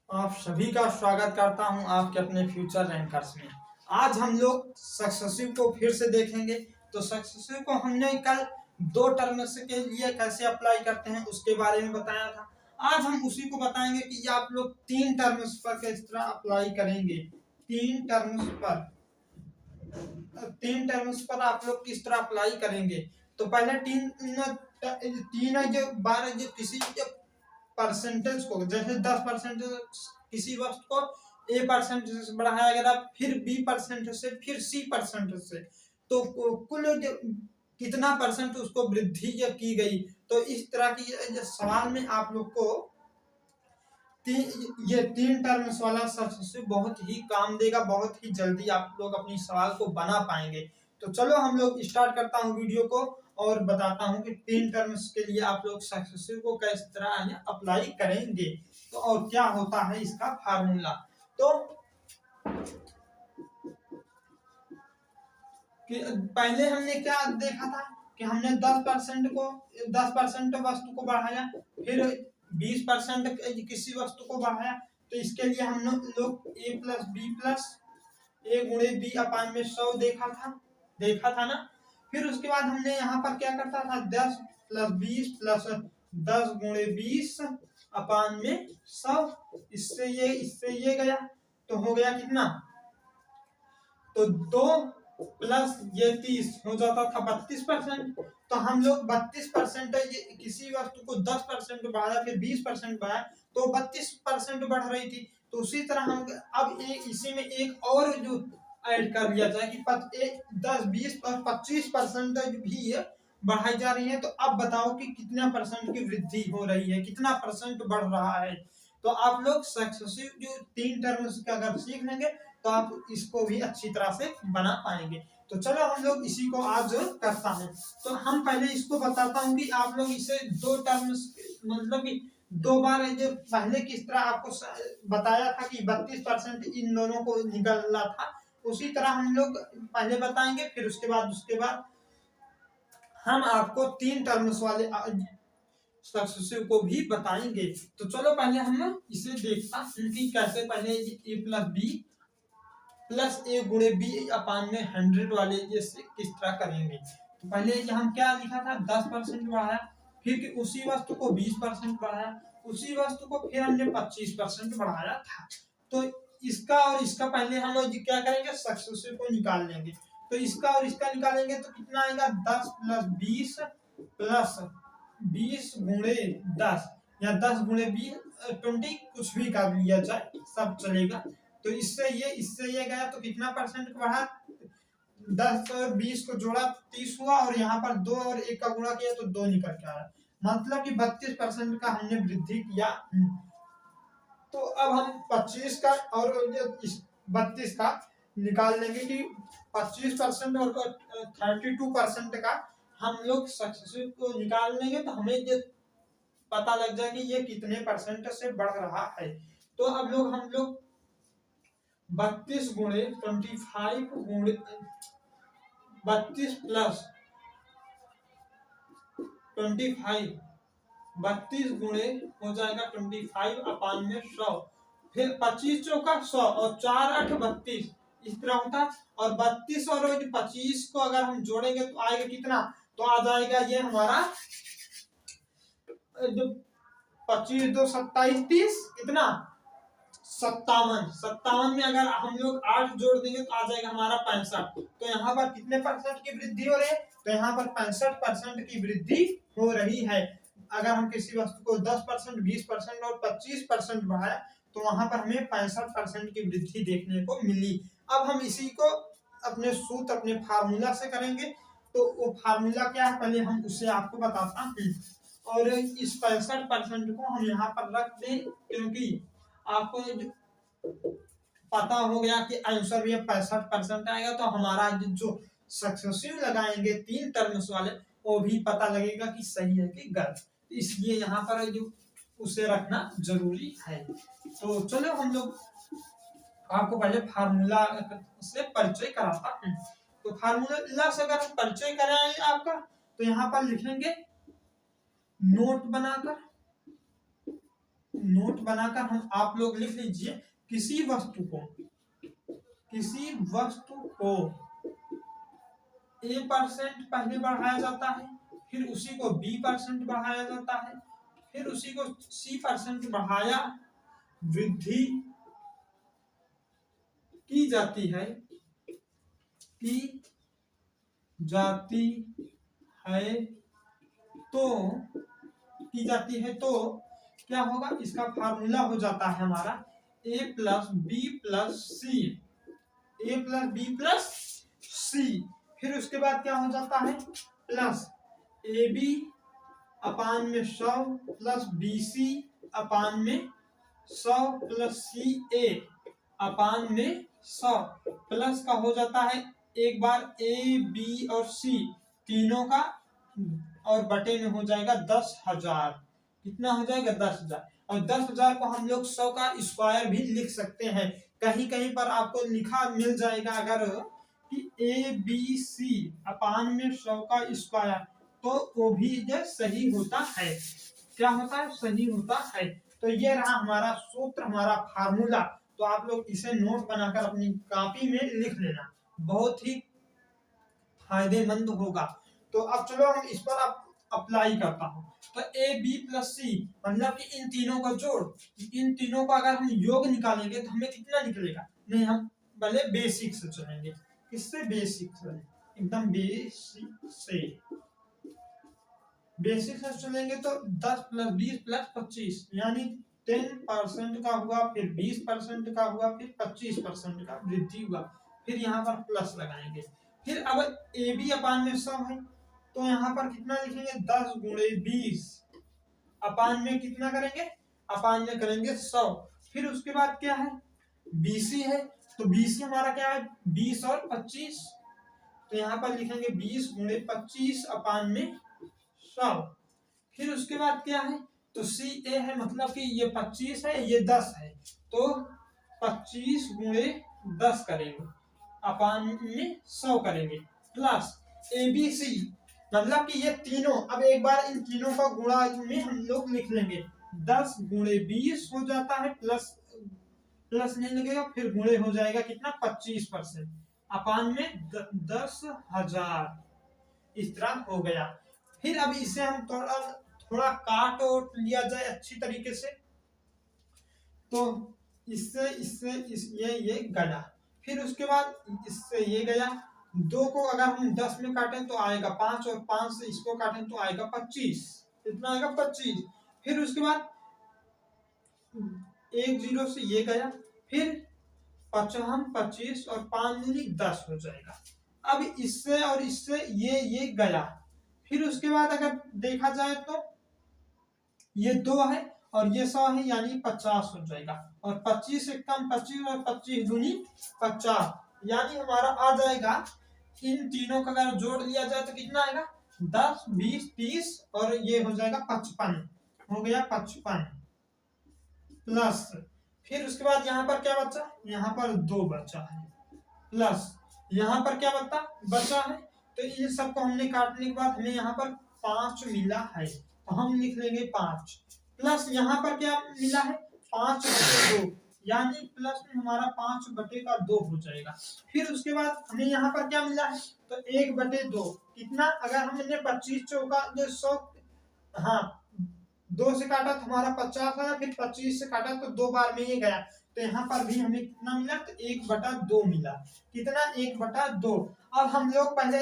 आप सभी का स्वागत करता हूं आपके अपने फ्यूचर रैंकर्स में। आज हम लोग सक्सेसिव को फिर से देखेंगे। तो सक्सेसिव को हमने कल 2 टर्म्स के लिए कैसे अप्लाई करते हैं उसके बारे में बताया था। आज हम उसी को बताएंगे कि आप लोग 3 टर्म्स पर किस तरह अप्लाई करेंगे। 3 टर्म्स पर आप लोग किस तरह अप्लाई करेंगे। तो पहले तीन जो बार जो किसी परसेंटेज को, जैसे 10% किसी वस्तु को A% से बढ़ाया गया, फिर B% से, फिर C% से, तो कुल कितना परसेंट उसको वृद्धि की गई। तो इस तरह की सवाल में आप लोग को ये 3 टर्म्स वाला सक्सेसिव बहुत ही काम देगा। बहुत ही जल्दी आप लोग अपनी सवाल को बना पाएंगे। तो चलो हम लोग स्टार्ट करता हूँ वीडियो को और बताता हूँ कि 3 टर्म्स के लिए आप लोग सक्सेसिव को किस तरह अप्लाई करेंगे, तो और क्या होता है इसका फार्मूला। तो पहले हमने क्या देखा था कि हमने 10% वस्तु को बढ़ाया, फिर 20% किसी वस्तु को बढ़ाया। तो इसके लिए हम लोग A गुणे B अपान में 100 देखा था ना। फिर उसके बाद हमने यहाँ पर क्या करता था, 10 + 20 + 10 गुणे 20 अपान में 100। इससे ये गया, तो हो गया कितना, तो 2 + ये 30 हो जाता था 32%। तो हम लोग 32% किसी वस्तु को 10% बढ़ाया, फिर 20% बढ़ाया, तो 32% बढ़ रही थी। तो उसी तरह हम अब इसी में एक और जो ऐड कर लिया जाए कि 10, 20 और 25% भी बढ़ाई जा रही है। तो अब बताओ कि कितना परसेंट की वृद्धि हो रही है, कितना परसेंट बढ़ रहा है। तो आप लोग सक्सेसिव जो 3 टर्म्स का अगर सीख लेंगे तो आप इसको भी अच्छी तरह से बना पाएंगे। तो चलो हम लोग इसी को आज करता है। तो हम पहले इसको बताता हूँ कि आप लोग इसे 2 टर्म्स, मतलब कि 2 बार जो पहले किस तरह आपको बताया था कि 32% इन दोनों को निकलना था, उसी तरह हम लोग पहले बताएंगे, फिर उसके बाद हम आपको 3 टर्म्स वाले सक्सेसिव को भी बताएंगे। तो चलो पहले हम इसे देखता हैं कि कैसे पहले A + B + A गुणे B अपान में 100 वाले ये किस तरह करेंगे। तो पहले हम क्या लिखा था, 10% बढ़ाया, फिर उसी वस्तु को 20% बढ़ाया, उसी वस्तु को फिर हमने 25% बढ़ाया था। तो इसका और इसका पहले हम लोग क्या करेंगे, सक्सेसिव को निकाल लेंगे। तो इसका और इसका निकालेंगे तो कितना आएगा, 10 + 20 + 20 गुणे 10 या 10 गुणे 20 कुछ भी कर लिया जाए, सब चलेगा। तो इससे ये गया, तो कितना परसेंट बढ़ा, 10 और 20 को जोड़ा 30 हुआ, और यहाँ पर 2 और 1 का गुणा किया तो 2 निकल के आया, मतलब कि 32% का हमने वृद्धि किया। तो अब हम 25 का और 32 का निकाल लेंगे कि 25% और 32% का हम लोग सक्सेसिव को निकाल लेंगे, तो हमें ये पता लग जाए कि ये कितने परसेंट से बढ़ रहा है। तो अब हम लोग 32 गुणे 25 गुणे 32 + 25, 32 गुणे हो जाएगा 25 अपान में 100, फिर 25 चौका 100 और 4 8 32, इस तरह होता। और 32 और 25 को अगर हम जोड़ेंगे तो आएगा कितना, तो आ जाएगा ये हमारा जो 25 2 27 30, कितना 57 में अगर हम लोग 8 जोड़ देंगे तो आ जाएगा हमारा 65। तो यहाँ पर कितने परसेंट की वृद्धि हो रही है, तो यहाँ पर 65% की वृद्धि हो रही है। अगर हम किसी वस्तु को 10%, 20% और 25% बढ़ाया तो वहां पर हमें 65% की वृद्धि देखने को मिली। अब हम इसी को अपने सूत्र, अपने फार्मूला से करेंगे। तो वो फार्मूला क्या है, पहले हम उससे आपको बताता हूँ। और इस 65% को हम यहाँ पर रख दें, क्योंकि आपको पता हो गया कि आंसर भी 65% आएगा, तो हमारा जो सक्सेसिव लगाएंगे 3 टर्म्स वाले, वो भी पता लगेगा कि सही है कि गलत। इसलिए यहाँ पर जो उसे रखना जरूरी है। तो चलो हम लोग आपको पहले फार्मूला से परिचय कराता हूँ। तो फार्मूला से अगर हम परिचय कराएंगे आपका, तो यहाँ पर लिखेंगे नोट बनाकर नोट बनाकर हम आप लोग लिख लीजिए, किसी वस्तु को A% पहले बढ़ाया जाता है, फिर उसी को B% बढ़ाया जाता है, फिर उसी को C% बढ़ाया वृद्धि की जाती है तो क्या होगा, इसका फार्मूला हो जाता है हमारा A प्लस बी प्लस सी। फिर उसके बाद क्या हो जाता है, प्लस AB अपान में 100 प्लस BC अपान में 100 प्लस CA अपान में 100 प्लस का हो जाता है एक बार A B और C तीनों का और बटे में हो जाएगा 10,000। कितना हो जाएगा, 10,000। और 10,000 को हम लोग 100 का स्क्वायर भी लिख सकते हैं। कहीं कहीं पर आपको लिखा मिल जाएगा अगर कि ABC अपान में 100 का स्क्वायर, तो वो भी सही होता है। क्या होता है, सही होता है। तो ये रहा हमारा सूत्र, हमारा फार्मूला। तो आप लोग इसे नोट बनाकर अपनी कॉपी में लिख लेना, बहुत ही फायदेमंद होगा। तो अब चलो हम इस पर अप्लाई करता हूँ। तो AB प्लस C मतलब कि इन तीनों का जोड़, इन तीनों का अगर हम योग निकालेंगे तो हमें कितना निकलेगा, नहीं हम पहले बेसिक से चलेंगे। किससे, बेसिक से, एकदम बेसिक से चलेंगे। तो 10 प्लस 20 प्लस 25 यानी 10% का हुआ, फिर 20% का हुआ, फिर 25% का वृद्धि हुआ। फिर यहाँ पर प्लस लगाएंगे। फिर अब AB अपान में 100 है, तो यहाँ पर कितना लिखेंगे, 10 गुणे 20 अपान में कितना करेंगे, अपान में करेंगे 100। फिर उसके बाद क्या है, BC है, तो BC हमारा क्या है, 20 और 25, तो यहाँ पर लिखेंगे 20 गुणे 25 अपान में 100। फिर उसके बाद क्या है, तो CA है, मतलब कि ये 25 है, ये 10 है, तो 25 गुणे 10 करेंगे अपान में 100 करेंगे, प्लस ABC मतलब कि ये तीनों, अब एक बार इन तीनों का गुणा में हम लोग लिख लेंगे, 10 गुणे 20 हो जाता है, प्लस नहीं लगेगा, फिर गुणे हो जाएगा कितना, 25% अपान में 10,000। इस तरह हो गया। फिर अब इसे हम थोड़ा काट और लिया जाए अच्छी तरीके से, तो इससे ये गया। फिर उसके बाद इससे ये गया, 2 को अगर हम 10 में काटें तो आएगा 5, और 5 से इसको काटें तो आएगा 25, कितना आएगा, 25। फिर उसके बाद 1 0 से ये गया, फिर 25 और 5 दूनी 10 हो जाएगा। अब इससे और इससे ये गया। फिर उसके बाद अगर देखा जाए तो ये 2 है और ये 100 है, यानी 50 हो जाएगा, और 25 से कम 25 और 25 दूनी 50, यानी हमारा आ जाएगा, इन तीनों का अगर जोड़ लिया जाए तो कितना आएगा, 10 20 30 और ये हो जाएगा 55, हो गया 55 प्लस। फिर उसके बाद यहाँ पर क्या बचा, यहाँ पर 2 बचा है, प्लस यहाँ पर क्या बचा है, तो इन सबको हमने काटने के बाद हमें यहाँ पर 5 मिला है, तो हम लिख लेंगे 5, प्लस यहाँ पर क्या मिला है, 5/2, यानी प्लस में हमारा 5/2 हो जाएगा। फिर उसके बाद हमें यहाँ पर क्या मिला है, तो 1/2 कितना, अगर हमने 25 चौका 100, हाँ 2 से काटा तो हमारा 50 आया, फिर 25 से काटा तो 2 बार में ये गया, तो यहाँ पर भी हमें कितना मिला, तो 1/2 मिला, कितना, 1/2। अब हम लोग पहले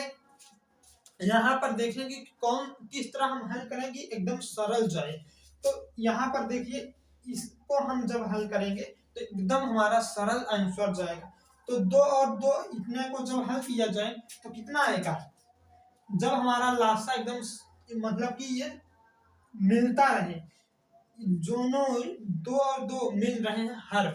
यहाँ पर देखेंगे कि किस तरह हम हल करेंगे, एकदम सरल जाए। तो यहाँ पर देखिए, इसको हम जब हल करेंगे तो एकदम हमारा सरल आंसर जाएगा। तो 2 और 2 इतने को जब हल किया जाए तो कितना आएगा, जब हमारा लासा एकदम मतलब कि ये मिलता रहे, दोनों 2 और 2 मिल रहे हैं, हर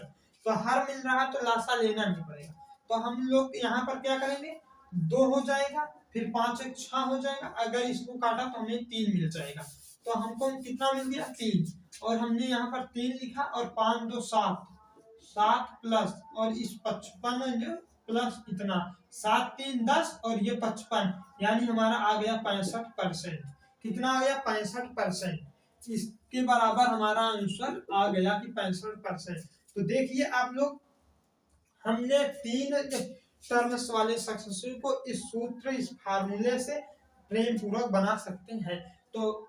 तो हर मिल रहा है तो लासा लेना नहीं पड़ेगा। तो हम लोग यहाँ पर क्या करेंगे, 2 हो जाएगा, फिर 5 1 6 हो जाएगा, अगर इसको काटा तो हमें 3 मिल जाएगा, तो हमको कितना मिल गया, 3, और हमने यहाँ पर 3 लिखा, और 5 2 7 प्लस, और इस 55 जो प्लस इतना 7 3 10 और ये 55, यानी हमारा आ गया 65%। कितना आ गया, 65%। इसके बराबर हमारा आंसर आ गया कि 65%। तो देखिए आप लोग, हमने 3 टर्म्स वाले सक्सेसिव को इस सूत्र, इस फार्मूले से प्रेम पूर्वक बना सकते हैं। तो